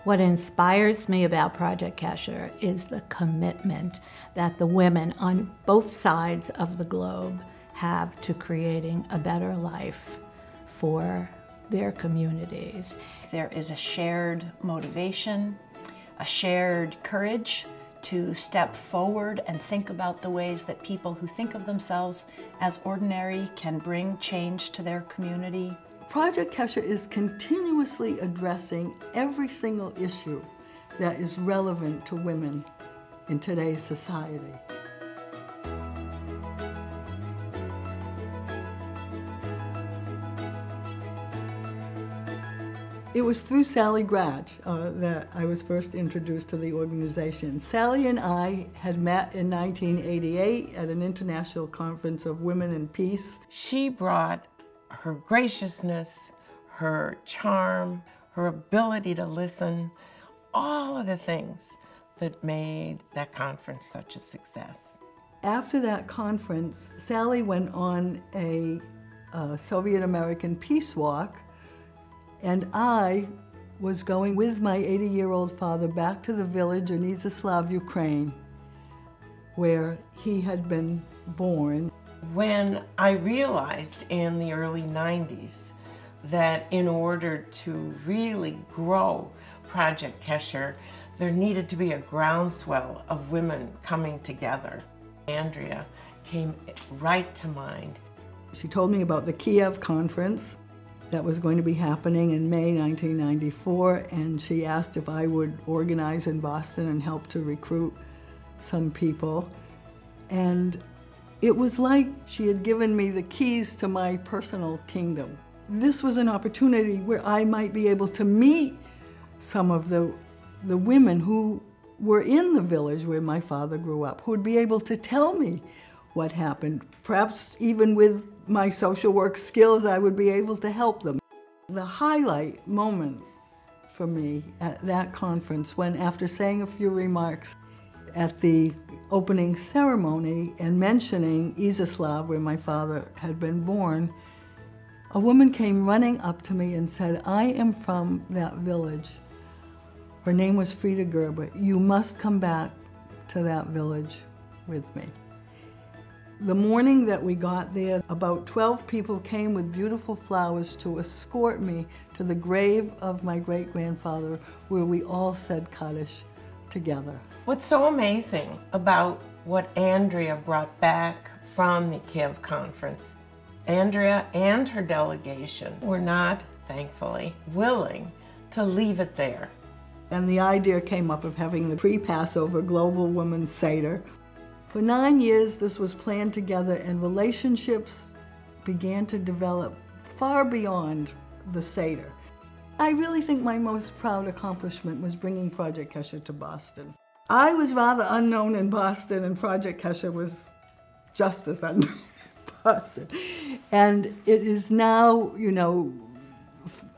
What inspires me about Project Kesher is the commitment that the women on both sides of the globe have to creating a better life for their communities. There is a shared motivation, a shared courage to step forward and think about the ways that people who think of themselves as ordinary can bring change to their community. Project Kesher is continuously addressing every single issue that is relevant to women in today's society. It was through Sally Gratch that I was first introduced to the organization. Sally and I had met in 1988 at an international conference of women in peace. She brought her graciousness, her charm, her ability to listen, all of the things that made that conference such a success. After that conference, Sally went on a Soviet-American peace walk, and I was going with my 80-year-old father back to the village in Iziaslav, Ukraine, where he had been born. When I realized in the early 90s that in order to really grow Project Kesher, there needed to be a groundswell of women coming together, Andrea came right to mind. She told me about the Kiev conference that was going to be happening in May 1994, and she asked if I would organize in Boston and help to recruit some people. And it was like she had given me the keys to my personal kingdom. This was an opportunity where I might be able to meet some of the women who were in the village where my father grew up, who would be able to tell me what happened. Perhaps even with my social work skills, I would be able to help them. The highlight moment for me at that conference, when after saying a few remarks at the opening ceremony and mentioning Iziaslav, where my father had been born, a woman came running up to me and said, "I am from that village." Her name was Frida Gerber. "You must come back to that village with me." The morning that we got there, about 12 people came with beautiful flowers to escort me to the grave of my great-grandfather, where we all said Kaddish together. What's so amazing about what Andrea brought back from the Kiev conference, Andrea and her delegation were not, thankfully, willing to leave it there. And the idea came up of having the pre-Passover Global Women's Seder. For 9 years, this was planned together, and relationships began to develop far beyond the Seder. I really think my most proud accomplishment was bringing Project Kesher to Boston. I was rather unknown in Boston, and Project Kesher was just as unknown in Boston. And it is now, you know,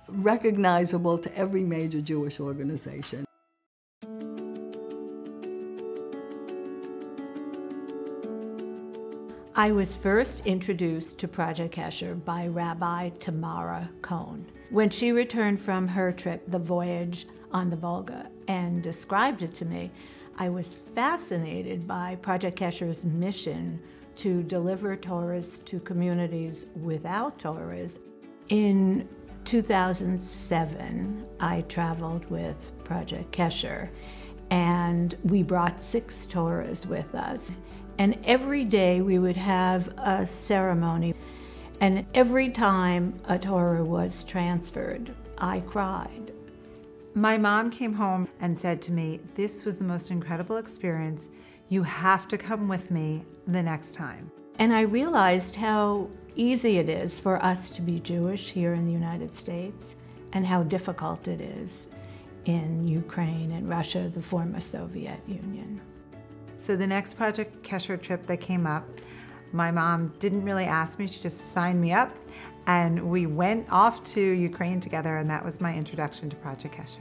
recognizable to every major Jewish organization. I was first introduced to Project Kesher by Rabbi Tamara Cohn when she returned from her trip, the voyage on the Volga, and described it to me. I was fascinated by Project Kesher's mission to deliver Torahs to communities without Torahs. In 2007, I traveled with Project Kesher, and we brought 6 Torahs with us. And every day we would have a ceremony, and every time a Torah was transferred, I cried. My mom came home and said to me, "This was the most incredible experience. You have to come with me the next time." And I realized how easy it is for us to be Jewish here in the United States, and how difficult it is in Ukraine and Russia, the former Soviet Union. So the next Project Kesher trip that came up, my mom didn't really ask me, she just signed me up, and we went off to Ukraine together, and that was my introduction to Project Kesher.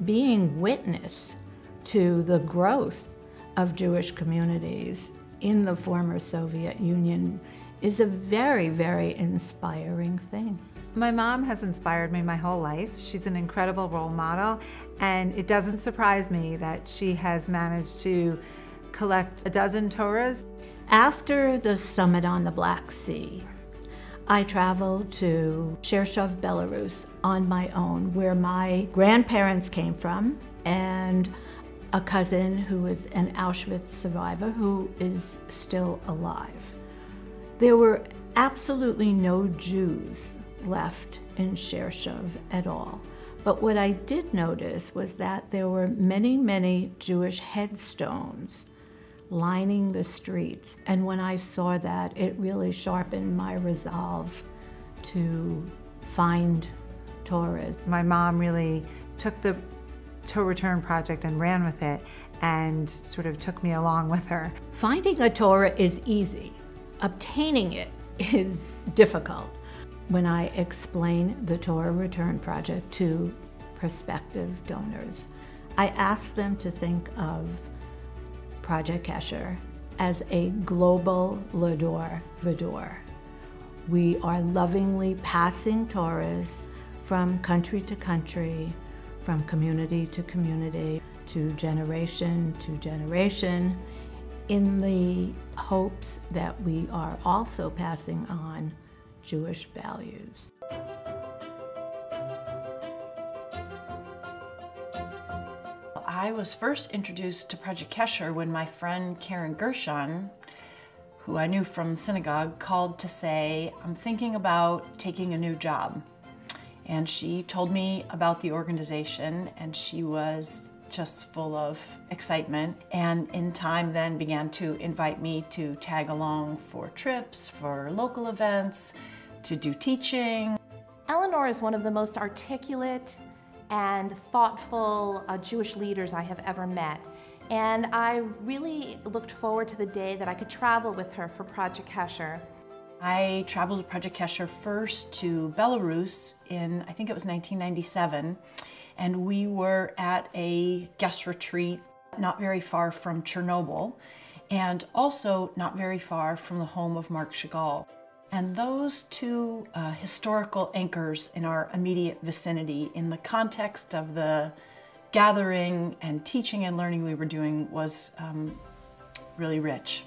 Being witness to the growth of Jewish communities in the former Soviet Union is a very, very inspiring thing. My mom has inspired me my whole life. She's an incredible role model, and it doesn't surprise me that she has managed to collect 12 Torahs. After the summit on the Black Sea, I traveled to Chershov, Belarus on my own, where my grandparents came from, and a cousin who is an Auschwitz survivor who is still alive. There were absolutely no Jews left in Chershov at all. But what I did notice was that there were many, many Jewish headstones lining the streets. And when I saw that, it really sharpened my resolve to find Torahs. My mom really took the Torah Return Project and ran with it and sort of took me along with her. Finding a Torah is easy. Obtaining it is difficult. When I explain the Torah Return Project to prospective donors, I ask them to think of Project Kesher as a global L'dor V'dor. We are lovingly passing Torahs from country to country, from community to community, to generation, in the hopes that we are also passing on Jewish values. I was first introduced to Project Kesher when my friend Karen Gershon, who I knew from synagogue, called to say, I'm thinking about taking a new job. And she told me about the organization, and she was just full of excitement, and in time then began to invite me to tag along for trips, for local events, to do teaching. Eleanor is one of the most articulate and thoughtful Jewish leaders I have ever met. And I really looked forward to the day that I could travel with her for Project Kesher. I traveled with Project Kesher first to Belarus in, I think it was 1997, and we were at a guest retreat not very far from Chernobyl, and also not very far from the home of Marc Chagall. And those two historical anchors in our immediate vicinity, in the context of the gathering and teaching and learning we were doing, was really rich.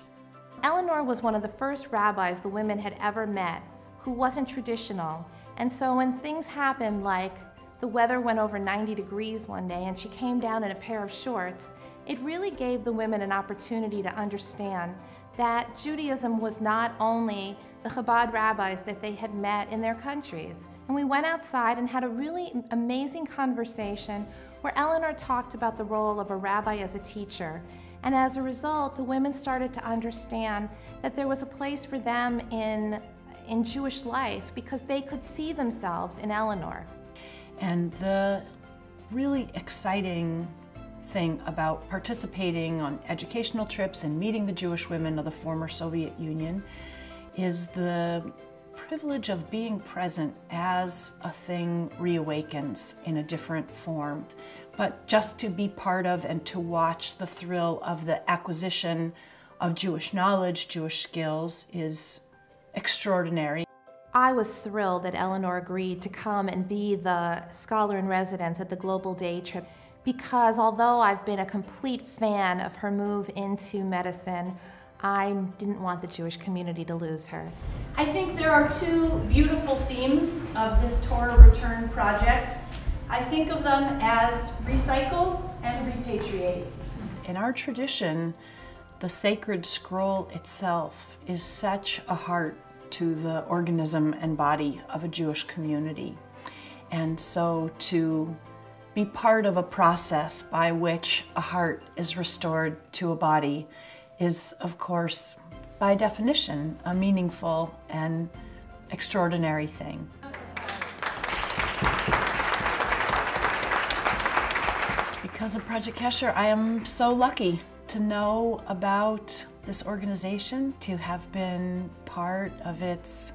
Eleanor was one of the first rabbis the women had ever met who wasn't traditional. And so when things happened, like the weather went over 90 degrees one day and she came down in a pair of shorts, it really gave the women an opportunity to understand that Judaism was not only the Chabad rabbis that they had met in their countries. And we went outside and had a really amazing conversation where Eleanor talked about the role of a rabbi as a teacher. And as a result, the women started to understand that there was a place for them in Jewish life because they could see themselves in Eleanor. And the really exciting thing about participating on educational trips and meeting the Jewish women of the former Soviet Union is the privilege of being present as a thing reawakens in a different form. But just to be part of and to watch the thrill of the acquisition of Jewish knowledge, Jewish skills, is extraordinary. I was thrilled that Eleanor agreed to come and be the scholar in residence at the Global Day Trip, because although I've been a complete fan of her move into medicine, I didn't want the Jewish community to lose her. I think there are two beautiful themes of this Torah Return Project. I think of them as recycle and repatriate. In our tradition, the sacred scroll itself is such a heart to the organism and body of a Jewish community. And so to be part of a process by which a heart is restored to a body is, of course, by definition, a meaningful and extraordinary thing. Because of Project Kesher, I am so lucky to know about this organization, to have been part of its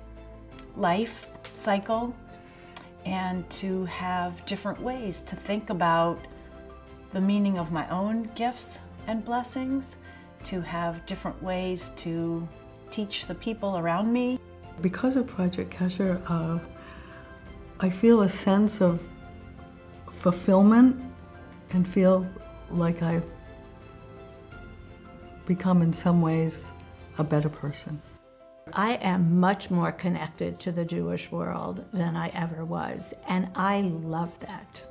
life cycle, and to have different ways to think about the meaning of my own gifts and blessings, to have different ways to teach the people around me. Because of Project Kesher, I feel a sense of fulfillment and feel like I've become in some ways a better person. I am much more connected to the Jewish world than I ever was, and I love that.